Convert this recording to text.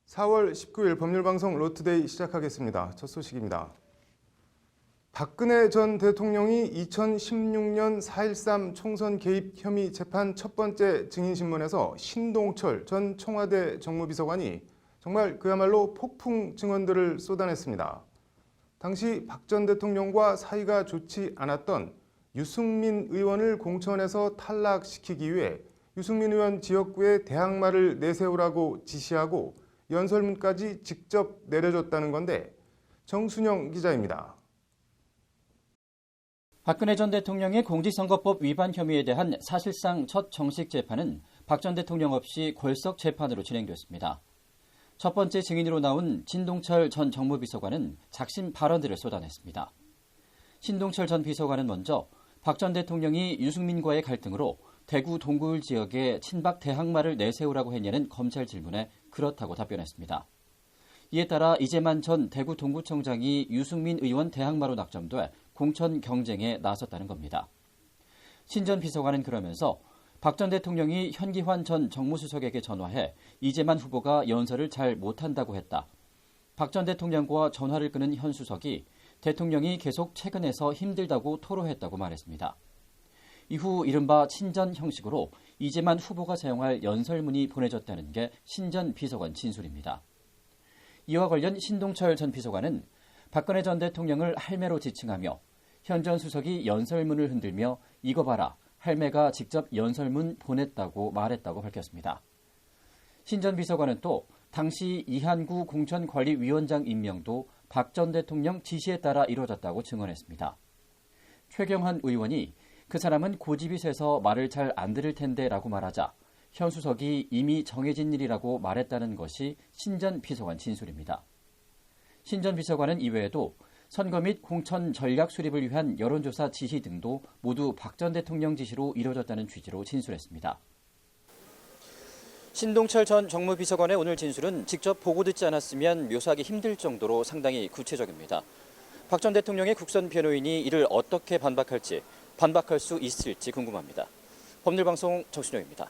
4월 19일 법률방송 로투데이 시작하겠습니다. 첫 소식입니다. 박근혜 전 대통령이 2016년 4.13 총선 개입 혐의 재판 첫 번째 증인신문에서 신동철 전 청와대 정무비서관이 정말 그야말로 폭풍 증언들을 쏟아냈습니다. 당시 박 전 대통령과 사이가 좋지 않았던 유승민 의원을 공천에서 탈락시키기 위해 유승민 의원 지역구에 대항마를 내세우라고 지시하고 연설문까지 직접 내려줬다는 건데 정순영 기자입니다. 박근혜 전 대통령의 공직선거법 위반 혐의에 대한 사실상 첫 정식 재판은 박 전 대통령 없이 골석 재판으로 진행됐습니다. 첫 번째 증인으로 나온 신동철 전 정무비서관은 작심 발언들을 쏟아냈습니다. 신동철 전 비서관은 먼저 박 전 대통령이 유승민과의 갈등으로 대구 동구을 지역에 친박 대항마를 내세우라고 했냐는 검찰 질문에 그렇다고 답변했습니다. 이에 따라 이재만 전 대구 동구청장이 유승민 의원 대항마로 낙점돼 공천 경쟁에 나섰다는 겁니다. 신 전 비서관은 그러면서 박 전 대통령이 현기환 전 정무수석에게 전화해 이재만 후보가 연설을 잘 못한다고 했다. 박 전 대통령과 전화를 끊은 현 수석이 대통령이 계속 퇴근해서 힘들다고 토로했다고 말했습니다. 이후 이른바 친전 형식으로 이재만 후보가 사용할 연설문이 보내졌다는 게 신 전 비서관 진술입니다. 이와 관련 신동철 전 비서관은 박근혜 전 대통령을 할매로 지칭하며 현 전 수석이 연설문을 흔들며 이거 봐라, 할매가 직접 연설문 보냈다고 말했다고 밝혔습니다. 신 전 비서관은 또 당시 이한구 공천관리위원장 임명도 박 전 대통령 지시에 따라 이루어졌다고 증언했습니다. 최경환 의원이 그 사람은 고집이 세서 말을 잘 안 들을 텐데 라고 말하자 현 수석이 이미 정해진 일이라고 말했다는 것이 신 전 비서관 진술입니다. 신 전 비서관은 이외에도 선거 및 공천 전략 수립을 위한 여론조사 지시 등도 모두 박 전 대통령 지시로 이루어졌다는 취지로 진술했습니다. 신동철 전 정무비서관의 오늘 진술은 직접 보고 듣지 않았으면 묘사하기 힘들 정도로 상당히 구체적입니다. 박 전 대통령의 국선 변호인이 이를 어떻게 반박할 수 있을지 궁금합니다. 법률방송 정순영입니다.